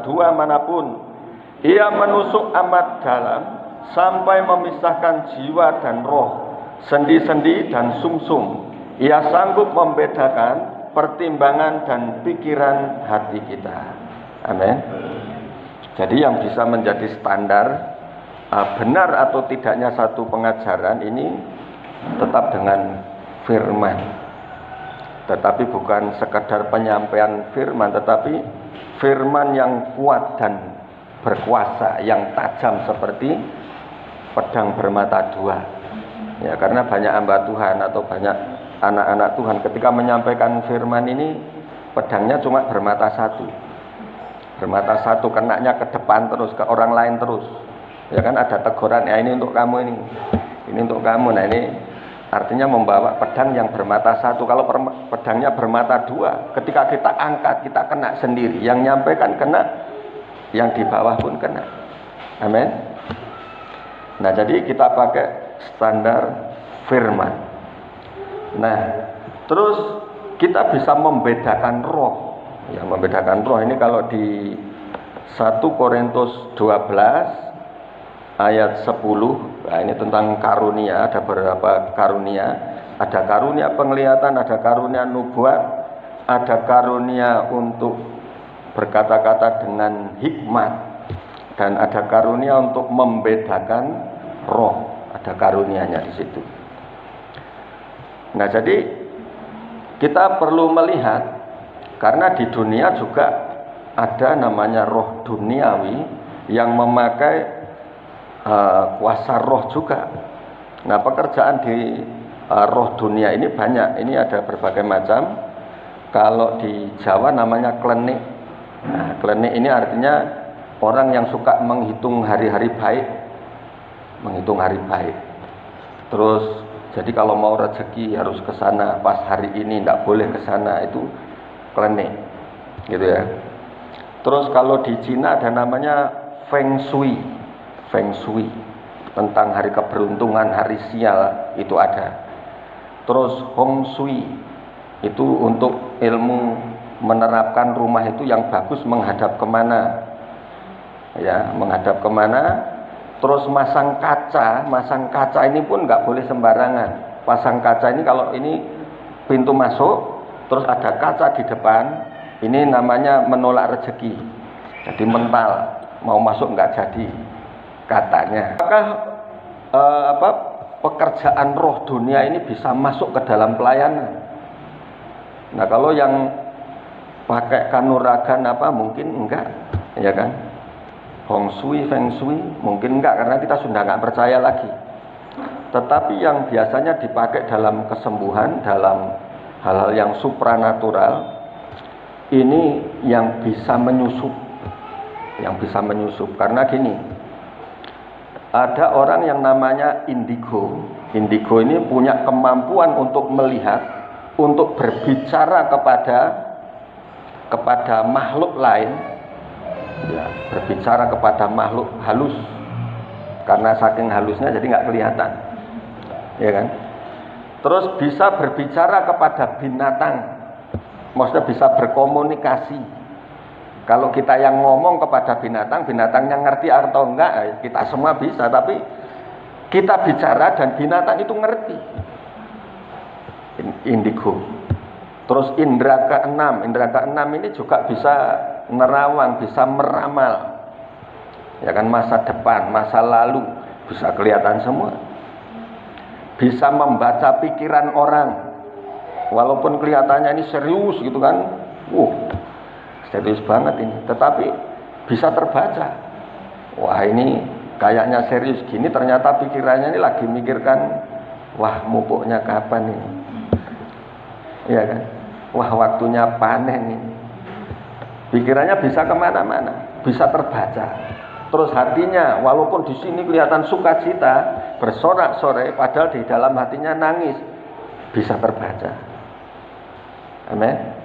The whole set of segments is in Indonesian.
dua manapun. Ia menusuk amat dalam sampai memisahkan jiwa dan roh, sendi-sendi dan sumsum. Ia sanggup membedakan pertimbangan dan pikiran hati kita. Amin. Jadi yang bisa menjadi standar benar atau tidaknya satu pengajaran ini tetap dengan firman. Tetapi bukan sekadar penyampaian firman, tetapi firman yang kuat dan berkuasa, yang tajam seperti pedang bermata dua. Ya, karena banyak hamba Tuhan atau banyak anak-anak Tuhan ketika menyampaikan firman ini pedangnya cuma bermata satu. Bermata satu, kenanya ke depan terus, ke orang lain terus. Ya kan, ada teguran, ya ini untuk kamu, ini untuk kamu. Nah ini artinya membawa pedang yang bermata satu. Kalau pedangnya bermata dua, ketika kita angkat, kita kena sendiri. Yang nyampaikan kena, yang di bawah pun kena. Amin. Nah jadi kita pakai standar firman. Nah terus kita bisa membedakan roh. Ya, membedakan roh ini kalau di 1 Korintus 12 ayat 10, nah ini tentang karunia, ada beberapa karunia. Ada karunia penglihatan, ada karunia nubuat, ada karunia untuk berkata-kata dengan hikmat, dan ada karunia untuk membedakan roh. Ada karunianya di situ. Nah, jadi kita perlu melihat, karena di dunia juga ada namanya roh duniawi yang memakai kuasa roh juga. Nah, pekerjaan di roh dunia ini banyak. Ini ada berbagai macam. Kalau di Jawa namanya klenik. Nah, klenik ini artinya orang yang suka menghitung hari-hari baik. Menghitung hari baik. Terus, jadi kalau mau rezeki harus ke sana pas hari ini, tidak boleh ke sana, itu klenik. Gitu ya. Terus kalau di Cina ada namanya Feng Shui. Feng Shui tentang hari keberuntungan, hari sial, itu ada. Terus Hong Shui itu untuk ilmu menerapkan rumah itu yang bagus menghadap kemana, ya, menghadap kemana. Terus masang kaca ini pun nggak boleh sembarangan. Pasang kaca ini, kalau ini pintu masuk, terus ada kaca di depan, ini namanya menolak rezeki. Jadi mental, mau masuk nggak jadi katanya. Apakah pekerjaan roh dunia ini bisa masuk ke dalam pelayanan? Nah, kalau yang pakai kanuragan mungkin enggak, ya kan? Hong Shui, Feng Shui mungkin enggak, karena kita sudah enggak percaya lagi. Tetapi yang biasanya dipakai dalam kesembuhan, dalam hal-hal yang supranatural, ini yang bisa menyusup. Yang bisa menyusup, karena gini, ada orang yang namanya indigo. Indigo ini punya kemampuan untuk melihat, untuk berbicara kepada makhluk lain, ya, berbicara kepada makhluk halus. Karena saking halusnya jadi nggak kelihatan, ya kan? Terus bisa berbicara kepada binatang, maksudnya bisa berkomunikasi. Kalau kita yang ngomong kepada binatang, binatangnya ngerti atau enggak, kita semua bisa. Tapi kita bicara dan binatang itu ngerti. Indigo. Terus indra keenam ini juga bisa nerawang, bisa meramal. Ya kan, masa depan, masa lalu bisa kelihatan semua. Bisa membaca pikiran orang. Walaupun kelihatannya ini serius gitu kan. Serius banget ini, tetapi bisa terbaca. Wah, ini kayaknya serius gini, ternyata pikirannya ini lagi mikirkan, wah mupuknya kapan ini, ya kan? Wah waktunya panen ini. Pikirannya bisa kemana-mana, bisa terbaca. Terus hatinya, walaupun di sini kelihatan sukacita, bersorak-sorai, padahal di dalam hatinya nangis, bisa terbaca. Amin.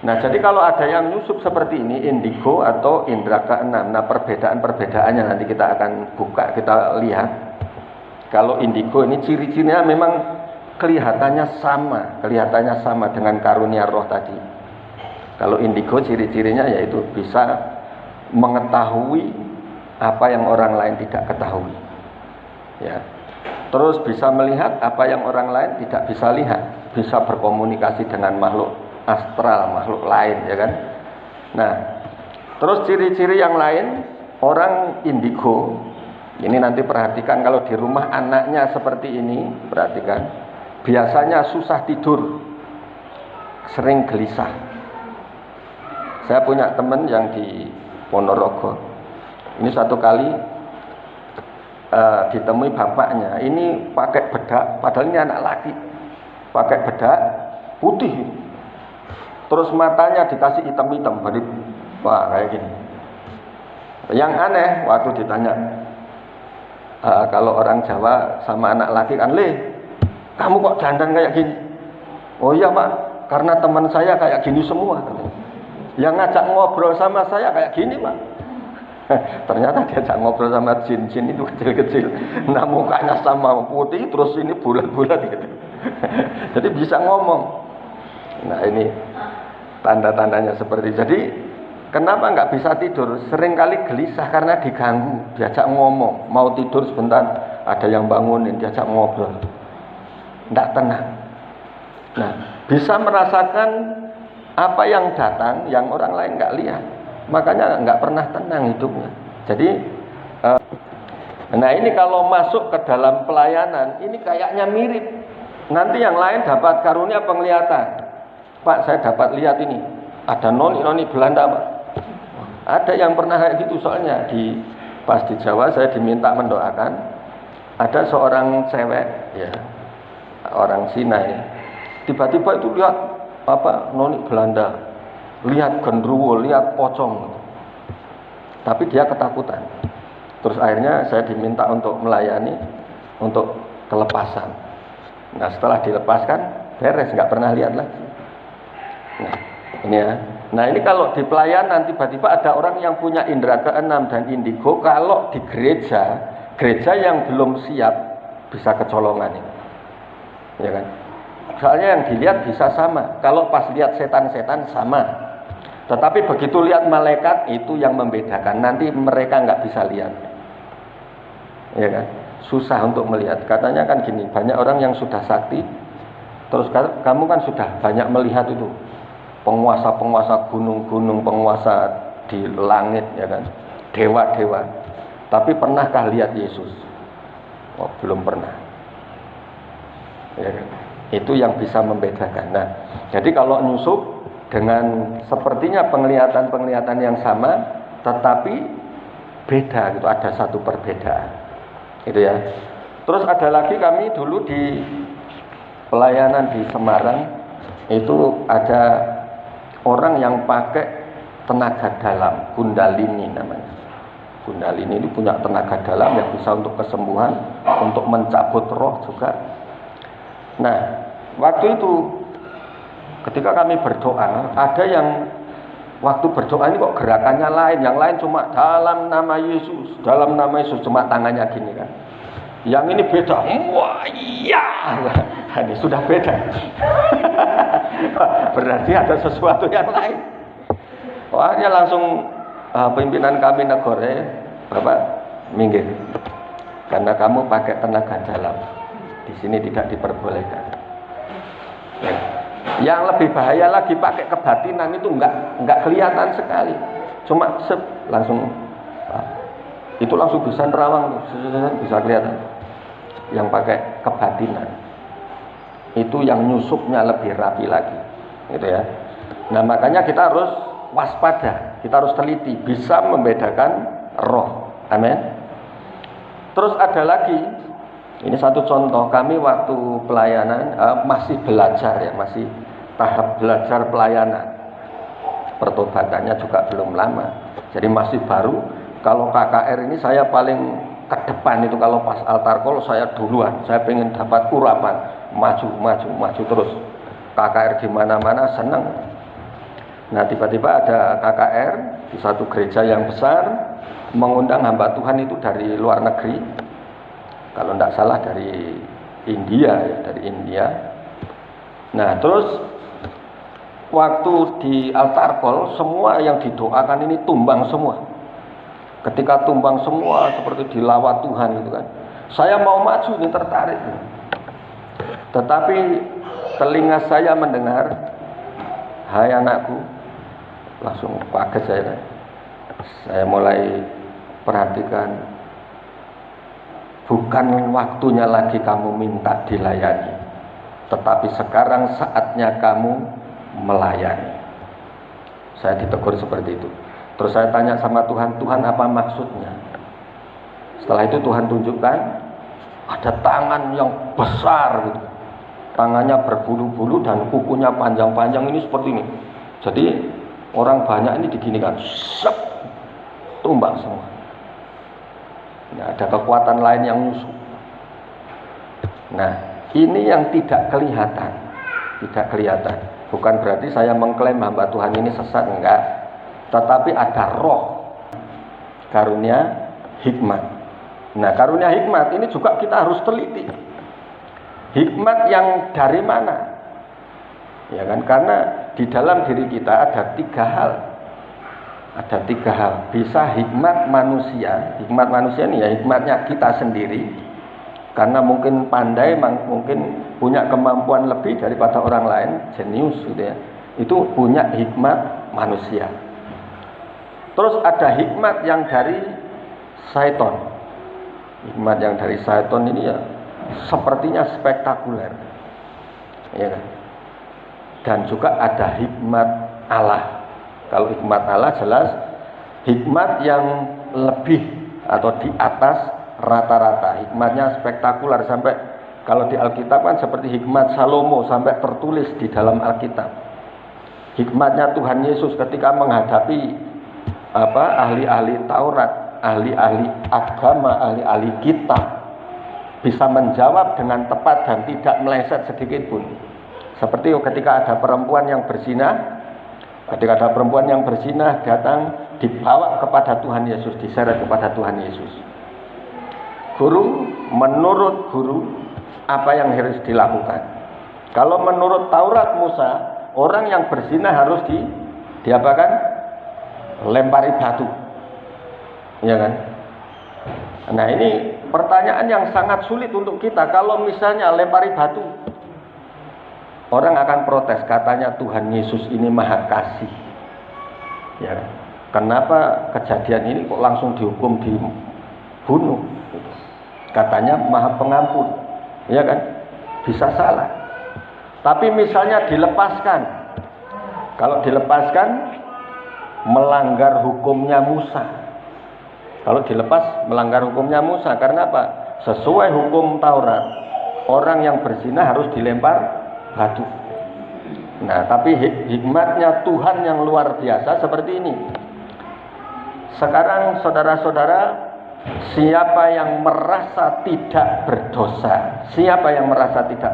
Nah, jadi kalau ada yang nyusup seperti ini, indigo atau indra keenam. Nah, perbedaan-perbedaannya nanti kita akan buka, kita lihat. Kalau indigo ini ciri-cirinya memang kelihatannya sama dengan karunia roh tadi. Kalau indigo ciri-cirinya yaitu bisa mengetahui apa yang orang lain tidak ketahui. Ya. Terus bisa melihat apa yang orang lain tidak bisa lihat, bisa berkomunikasi dengan makhluk astral, makhluk lain, ya kan? Nah, terus ciri-ciri yang lain orang indigo ini nanti perhatikan kalau di rumah anaknya seperti ini, perhatikan, biasanya susah tidur, sering gelisah. Saya punya teman yang di Ponorogo. Ini satu kali ditemui bapaknya. Ini pakai bedak, padahal ini anak laki. Pakai bedak putih. Terus matanya dikasih hitam-hitam, wah kayak gini. Yang aneh waktu ditanya, kalau orang Jawa sama anak laki kan, kamu kok dandan kayak gini? Oh iya Pak, karena teman saya kayak gini semua. Yang ngajak ngobrol sama saya kayak gini Pak. Ternyata diajak ngobrol sama jin-jin itu kecil-kecil. Nah mukanya sama putih, terus ini bulat-bulat gitu. Jadi bisa ngomong. Nah ini tanda-tandanya seperti. Jadi kenapa nggak bisa tidur? Seringkali gelisah karena diganggu, diajak ngomong. Mau tidur sebentar, ada yang bangunin, diajak ngobrol. Nggak tenang. Nah bisa merasakan apa yang datang yang orang lain nggak lihat, makanya nggak pernah tenang hidupnya. Jadi nah ini kalau masuk ke dalam pelayanan ini kayaknya mirip. Nanti yang lain dapat karunia penglihatan. Pak, saya dapat lihat ini ada noni Belanda Pak. Ada yang pernah kayak gitu, soalnya pas di Jawa saya diminta mendoakan. Ada seorang cewek ya, orang Cina ya, tiba-tiba itu lihat noni Belanda, lihat genderuwo, lihat pocong, tapi dia ketakutan. Terus akhirnya saya diminta untuk melayani untuk kelepasan. Nah setelah dilepaskan beres, nggak pernah lihat lagi. Nah ini ya. Nah ini kalau di pelayanan tiba-tiba ada orang yang punya indera keenam dan indigo, kalau di gereja yang belum siap bisa kecolongan ini, ya kan? Soalnya yang dilihat bisa sama. Kalau pas lihat setan-setan sama. Tetapi begitu lihat malaikat itu yang membedakan. Nanti mereka nggak bisa lihat. Ya kan? Susah untuk melihat. Katanya kan gini, banyak orang yang sudah sakti. Terus kamu kan sudah banyak melihat itu. Penguasa-penguasa gunung-gunung, penguasa di langit, ya kan? Dewa-dewa. Tapi pernahkah lihat Yesus? Oh, belum pernah. Ya kan? Itu yang bisa membedakan. Nah, jadi kalau nyusup dengan sepertinya penglihatan yang sama, tetapi beda gitu, ada satu perbedaan, gitu ya. Terus ada lagi kami dulu di pelayanan di Semarang itu ada orang yang pakai tenaga dalam, Kundalini namanya. Kundalini ini punya tenaga dalam yang bisa untuk kesembuhan, untuk mencabut roh juga. Nah, waktu itu ketika kami berdoa, ada yang waktu berdoa ini kok gerakannya lain, yang lain cuma dalam nama Yesus, cuma tangannya gini kan. Yang ini beda, wah iya, ini sudah beda. Berarti ada sesuatu yang lain. Wahnya langsung pimpinan kami negara, Bapak minggir, karena kamu pakai tenaga dalam. Di sini tidak diperbolehkan. Ya. Yang lebih bahaya lagi pakai kebatinan itu enggak kelihatan sekali. Cuma langsung itu langsung bisa nerawang, bisa kelihatan. Yang pakai kebatinan itu yang nyusupnya lebih rapi lagi, gitu ya. Nah makanya kita harus waspada, kita harus teliti, bisa membedakan roh. Amin. Terus ada lagi. Ini satu contoh, kami waktu pelayanan masih belajar ya, masih tahap belajar pelayanan. Pertobatannya juga belum lama, jadi masih baru. Kalau KKR ini saya paling ke depan itu, kalau pas altar call saya duluan, saya pengen dapat urapan, maju terus. KKR di mana-mana senang. Nah tiba-tiba ada KKR di satu gereja yang besar, mengundang hamba Tuhan itu dari luar negeri. Kalau tidak salah dari India ya, dari India. Nah terus waktu di altar call semua yang didoakan ini tumbang semua. Ketika tumbang semua seperti dilawat Tuhan gitu kan. Saya mau maju ini tertarik. Tetapi telinga saya mendengar, "Hai anakku," langsung kaget saya. Saya mulai perhatikan, bukan waktunya lagi kamu minta dilayani, tetapi sekarang saatnya kamu melayani. Saya ditegur seperti itu. Terus saya tanya sama Tuhan, "Tuhan, apa maksudnya?" Setelah itu Tuhan tunjukkan ada tangan yang besar gitu. Tangannya berbulu-bulu dan kukunya panjang-panjang ini seperti ini. Jadi orang banyak ini diginikan, sep, tumbang semua. Nah, ada kekuatan lain yang musuh. Nah, ini yang tidak kelihatan. Tidak kelihatan. Bukan berarti saya mengklaim hamba Tuhan ini sesat, enggak. Tetapi ada roh, karunia hikmat. Nah, karunia hikmat ini juga kita harus teliti. Hikmat yang dari mana? Ya kan, karena di dalam diri kita ada 3 hal. Ada 3 hal. Bisa hikmat manusia. Hikmat manusia ini ya hikmatnya kita sendiri. Karena mungkin pandai, mungkin punya kemampuan lebih daripada orang lain, jenius gitu ya. Itu punya hikmat manusia. Terus ada hikmat yang dari syaitan. Hikmat yang dari syaitan ini ya sepertinya spektakuler, ya kan? Dan juga ada hikmat Allah. Kalau hikmat Allah jelas hikmat yang lebih atau di atas rata-rata. Hikmatnya spektakuler sampai kalau di Alkitab kan seperti hikmat Salomo sampai tertulis di dalam Alkitab. Hikmatnya Tuhan Yesus ketika menghadapi ahli-ahli Taurat, ahli-ahli agama, ahli-ahli kitab, bisa menjawab dengan tepat dan tidak meleset sedikit pun. Seperti ketika ada perempuan yang berzina, datang dibawa kepada Tuhan Yesus, diseret kepada Tuhan Yesus. Guru, menurut guru apa yang harus dilakukan? Kalau menurut Taurat Musa, orang yang berzina harus diapakan? Lempari batu. Ya kan? Nah, ini pertanyaan yang sangat sulit untuk kita. Kalau misalnya lempari batu, orang akan protes, katanya Tuhan Yesus ini maha kasih. Ya, kenapa kejadian ini kok langsung dihukum dibunuh? Katanya maha pengampun, ya kan? Bisa salah. Tapi misalnya dilepaskan, kalau dilepaskan melanggar hukumnya Musa. Kalau dilepas melanggar hukumnya Musa, karena apa? Sesuai hukum Taurat, orang yang berzina harus dilempar batu. Nah, tapi hikmatnya Tuhan yang luar biasa seperti ini. Sekarang saudara-saudara, siapa yang merasa tidak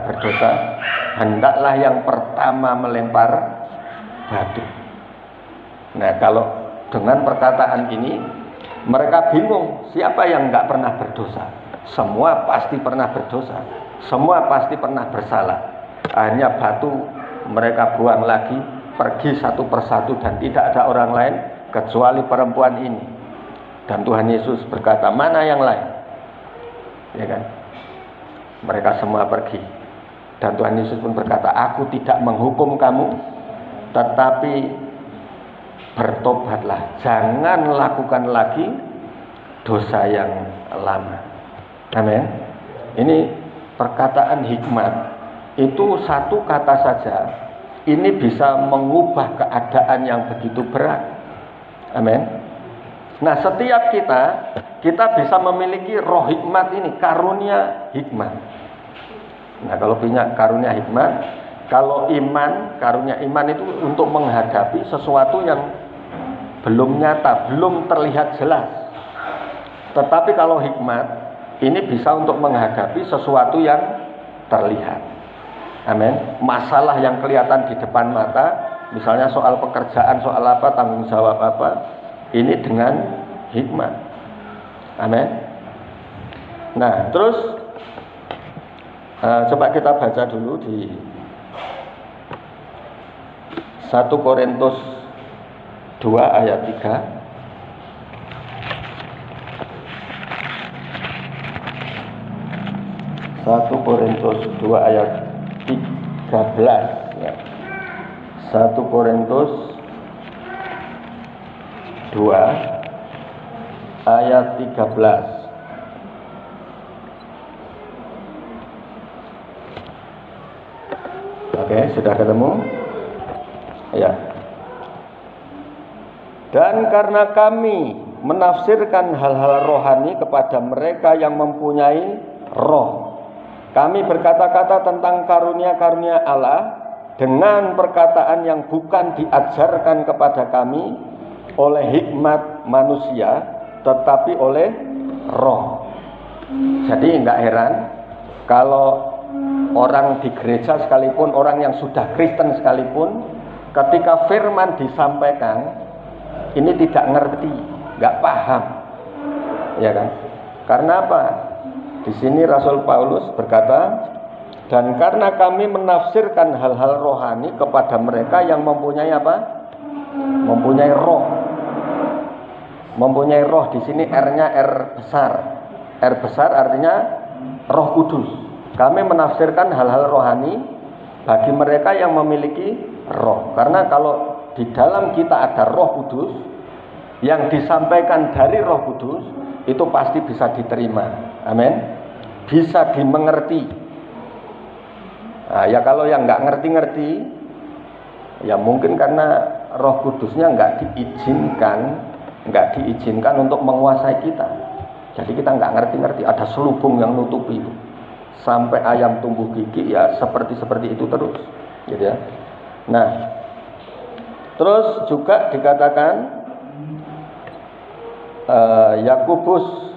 berdosa, hendaklah yang pertama melempar batu. Nah, kalau dengan perkataan ini mereka bingung, siapa yang enggak pernah berdosa? Semua pasti pernah berdosa, semua pasti pernah bersalah. Akhirnya batu mereka buang lagi, pergi satu persatu dan tidak ada orang lain kecuali perempuan ini. Dan Tuhan Yesus berkata, mana yang lain? Ya kan? Mereka semua pergi. Dan Tuhan Yesus pun berkata, aku tidak menghukum kamu, tetapi bertobatlah, jangan lakukan lagi dosa yang lama. Amin. Ini perkataan hikmat. Itu satu kata saja, ini bisa mengubah keadaan yang begitu berat. Amin. Nah, setiap kita bisa memiliki roh hikmat ini, karunia hikmat. Nah, kalau punya karunia hikmat, kalau iman, karunia iman itu untuk menghadapi sesuatu yang belum nyata, belum terlihat jelas. Tetapi kalau hikmat, ini bisa untuk menghadapi sesuatu yang terlihat. Amin. Masalah yang kelihatan di depan mata, misalnya soal pekerjaan, soal apa, tanggung jawab apa, ini dengan hikmat. Amin. Nah, terus coba kita baca dulu di 1 Korintus 2 ayat 3. 1 Korintus 2 ayat 13 ya. 1 Korintus 2 ayat 13. Oke, sudah ketemu? Ya. Dan karena kami menafsirkan hal-hal rohani kepada mereka yang mempunyai roh, kami berkata-kata tentang karunia-karunia Allah dengan perkataan yang bukan diajarkan kepada kami oleh hikmat manusia, tetapi oleh roh. Jadi enggak heran kalau orang di gereja sekalipun, orang yang sudah Kristen sekalipun, ketika firman disampaikan, ini tidak ngerti, enggak paham. Ya kan? Karena apa? Di sini Rasul Paulus berkata, dan karena kami menafsirkan hal-hal rohani kepada mereka yang mempunyai apa? Mempunyai roh. Mempunyai roh, di sini R-nya R besar. R besar artinya Roh Kudus. Kami menafsirkan hal-hal rohani bagi mereka yang memiliki roh. Karena kalau di dalam kita ada Roh Kudus, yang disampaikan dari Roh Kudus itu pasti bisa diterima. Amin. Bisa dimengerti. Nah, ya kalau yang nggak ngerti-ngerti, ya mungkin karena Roh Kudusnya nggak diizinkan untuk menguasai kita. Jadi kita nggak ngerti-ngerti, ada selubung yang nutupi itu. Sampai ayam tumbuh gigi ya seperti itu terus, gitu ya. Nah, terus juga dikatakan Yakobus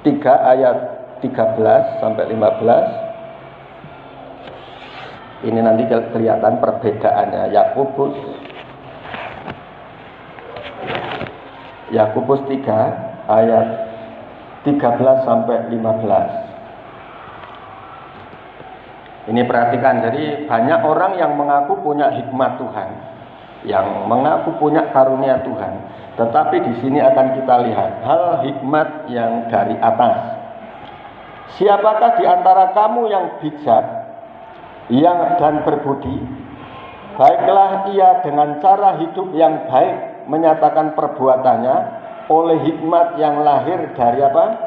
3 ayat 13 sampai 15. Ini nanti kelihatan perbedaannya. Yakobus 3 ayat 13 sampai 15. Ini perhatikan, jadi banyak orang yang mengaku punya hikmat Tuhan, yang mengaku punya karunia Tuhan, tetapi di sini akan kita lihat hal hikmat yang dari atas. Siapakah di antara kamu yang bijak, dan berbudi? Baiklah ia dengan cara hidup yang baik menyatakan perbuatannya oleh hikmat yang lahir dari apa?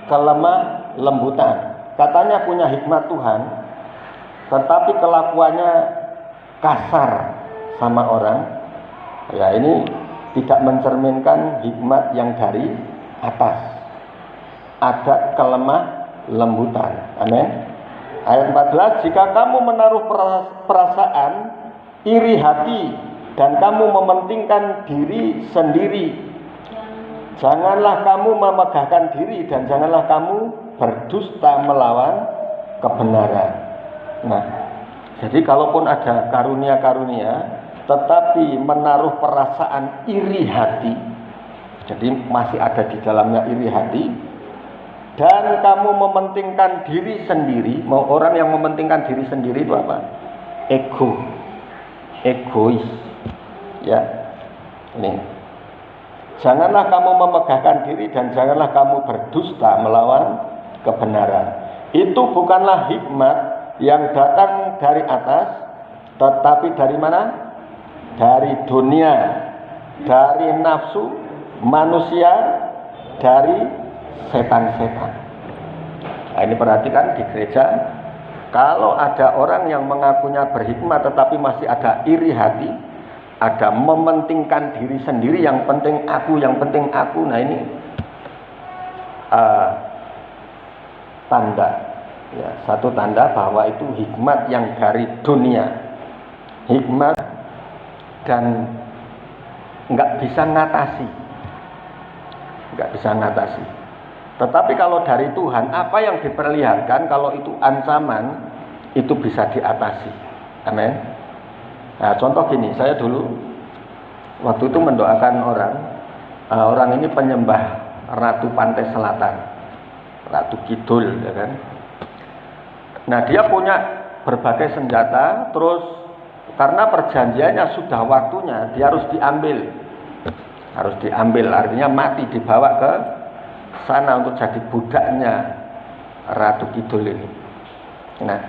Kelemah lembutan. Katanya punya hikmat Tuhan, tetapi kelakuannya kasar sama orang. Ya, ini tidak mencerminkan hikmat yang dari atas. Ada kelemah lembutan. Amin. Ayat 14, jika kamu menaruh perasaan iri hati dan kamu mementingkan diri sendiri, janganlah kamu memegahkan diri dan janganlah kamu berdusta melawan kebenaran. Nah, jadi kalaupun ada karunia-karunia tetapi menaruh perasaan iri hati, jadi masih ada di dalamnya iri hati, dan kamu mementingkan diri sendiri. Mau orang yang mementingkan diri sendiri itu apa? Egois. Ya. Ini. Janganlah kamu memegahkan diri dan janganlah kamu berdusta melawan kebenaran. Itu bukanlah hikmat yang datang dari atas, tetapi dari mana? Dari dunia, dari nafsu manusia, dari setan-setan. Nah, ini perhatikan di gereja, kalau ada orang yang mengakunya berhikmat tetapi masih ada iri hati, ada mementingkan diri sendiri, yang penting aku. Nah, ini tanda, ya, satu tanda bahwa itu hikmat yang dari dunia, hikmat dan nggak bisa ngatasi. Tetapi kalau dari Tuhan, apa yang diperlihatkan, kalau itu ancaman, itu bisa diatasi. Amin. Nah, contoh gini, saya dulu waktu itu mendoakan orang ini penyembah Ratu Pantai Selatan, Ratu Kidul, ya kan. Nah, dia punya berbagai senjata, terus Karena perjanjiannya sudah waktunya, dia harus diambil. Harus diambil, artinya mati, dibawa ke sana untuk jadi budaknya Ratu Kidul ini. Nah,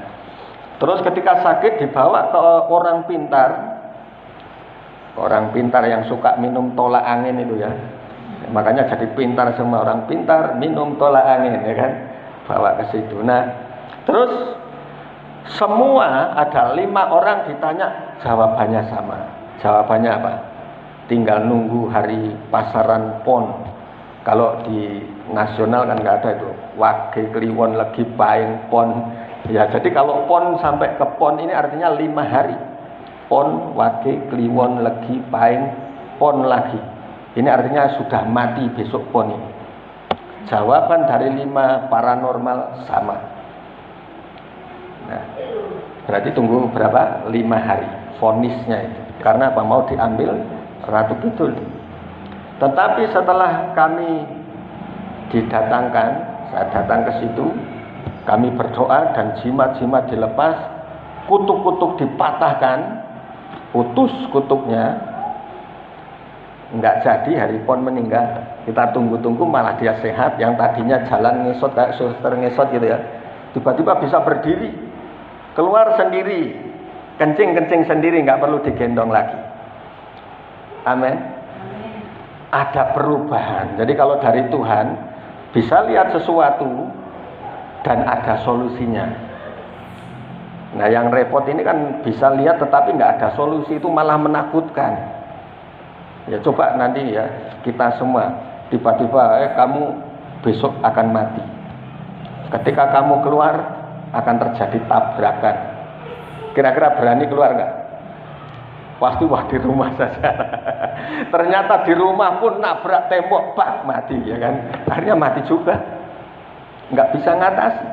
terus ketika sakit dibawa ke orang pintar. Orang pintar yang suka minum tolak angin itu ya. Makanya jadi pintar semua, orang pintar minum tolak angin ya kan. Bawa ke situ. Nah, terus semua ada 5 orang ditanya, jawabannya sama. Jawabannya apa? Tinggal nunggu hari pasaran pon. Kalau di nasional kan nggak ada itu. Wage kliwon legi paing pon. Ya, jadi kalau pon sampai ke pon ini artinya 5 hari. Pon, wage, kliwon, legi, paing, pon lagi. Ini artinya sudah mati besok pon ini. Jawaban dari 5 paranormal sama. Nah, berarti tunggu berapa? 5 hari vonisnya itu. Karena apa? Mau diambil Ratu Kidul. Tetapi setelah kami didatangkan, saya datang ke situ, kami berdoa dan jimat-jimat dilepas, kutuk-kutuk dipatahkan, putus kutuknya, nggak jadi, hari pon meninggal. Kita tunggu-tunggu malah dia sehat. Yang tadinya jalan ngesot kayak suster ngesot gitu ya, tiba-tiba bisa berdiri, keluar sendiri, kencing sendiri, nggak perlu digendong lagi. Amin. Ada perubahan. Jadi kalau dari Tuhan bisa lihat sesuatu dan ada solusinya. Nah, yang repot ini kan bisa lihat tetapi nggak ada solusi, itu malah menakutkan. Ya coba nanti ya, kita semua tiba-tiba kamu besok akan mati. Ketika kamu keluar akan terjadi tabrakan. Kira-kira berani keluar nggak? Pasti wah di rumah saja. Ternyata di rumah pun nabrak tembok, mati ya kan. Akhirnya mati juga. Nggak bisa ngatasi.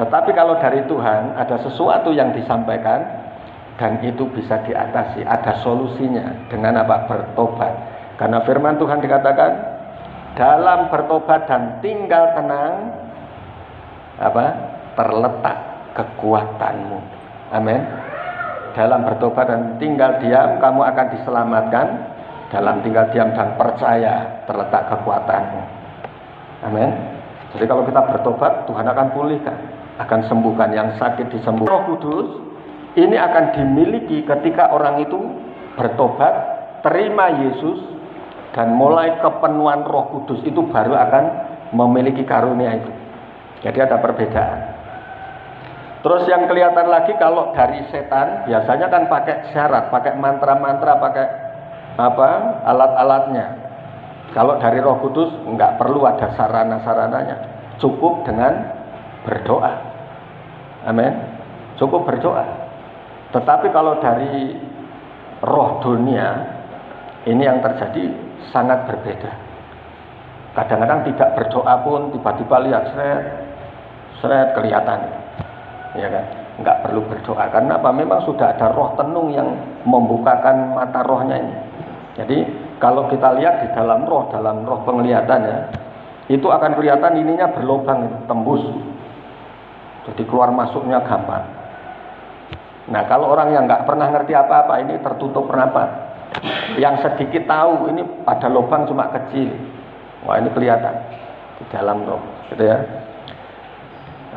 Tetapi kalau dari Tuhan ada sesuatu yang disampaikan dan itu bisa diatasi, ada solusinya dengan apa? Bertobat. Karena firman Tuhan dikatakan dalam bertobat dan tinggal tenang apa? Terletak kekuatanmu. Amin. Dalam bertobat dan tinggal diam kamu akan diselamatkan. Dalam tinggal diam dan percaya terletak kekuatanmu. Amin. Jadi kalau kita bertobat, Tuhan akan pulihkan, akan sembuhkan, yang sakit disembuhkan. Roh Kudus ini akan dimiliki ketika orang itu bertobat, terima Yesus, dan mulai kepenuhan Roh Kudus itu baru akan memiliki karunia itu. Jadi ada perbedaan. Terus yang kelihatan lagi kalau dari setan biasanya kan pakai syarat, pakai mantra-mantra, pakai apa? Alat-alatnya. Kalau dari Roh Kudus nggak perlu ada sarana-sarananya, cukup dengan berdoa. Amin. Cukup berdoa. Tetapi kalau dari roh dunia ini yang terjadi sangat berbeda. Kadang-kadang tidak berdoa pun tiba-tiba lihat seret kelihatan, ya kan? Nggak perlu berdoa karena apa? Memang sudah ada roh tenung yang membukakan mata rohnya ini. Jadi kalau kita lihat di dalam roh penglihatannya, itu akan kelihatan ininya berlubang, tembus. Jadi keluar masuknya gampang. Nah kalau orang yang nggak pernah ngerti apa-apa, ini tertutup rapat. Yang sedikit tahu ini ada lubang cuma kecil. Wah ini kelihatan di dalam roh, gitu ya.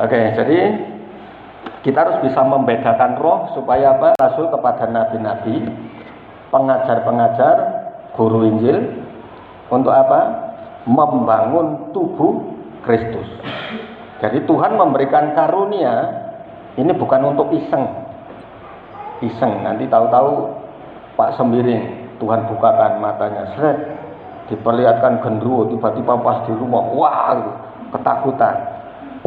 Oke, jadi kita harus bisa membedakan roh supaya apa? Rasul kepada nabi-nabi, pengajar-pengajar, guru Injil, untuk apa? Membangun tubuh Kristus. Jadi Tuhan memberikan karunia ini bukan untuk iseng. Nanti tahu-tahu Pak Sembiring Tuhan bukakan matanya, seret, diperlihatkan genderuwo, tiba-tiba pas di rumah, wah, ketakutan.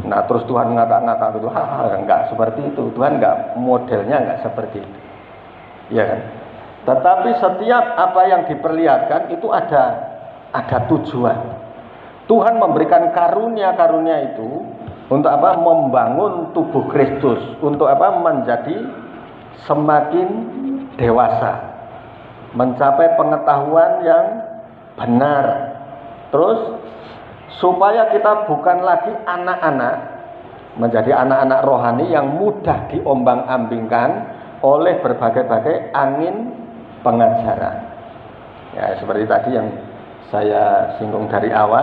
Nah terus Tuhan ngata-ngata gitu, enggak seperti itu. Tuhan enggak, modelnya enggak seperti itu, ya kan? Tetapi setiap apa yang diperlihatkan itu ada tujuan. Tuhan memberikan karunia-karunia itu untuk apa? Membangun tubuh Kristus, untuk apa? Menjadi semakin dewasa, mencapai pengetahuan yang benar. Terus supaya kita bukan lagi anak-anak, menjadi anak-anak rohani yang mudah diombang-ambingkan, oleh berbagai-bagai angin pengajaran. Ya, seperti tadi yang saya singgung dari awal.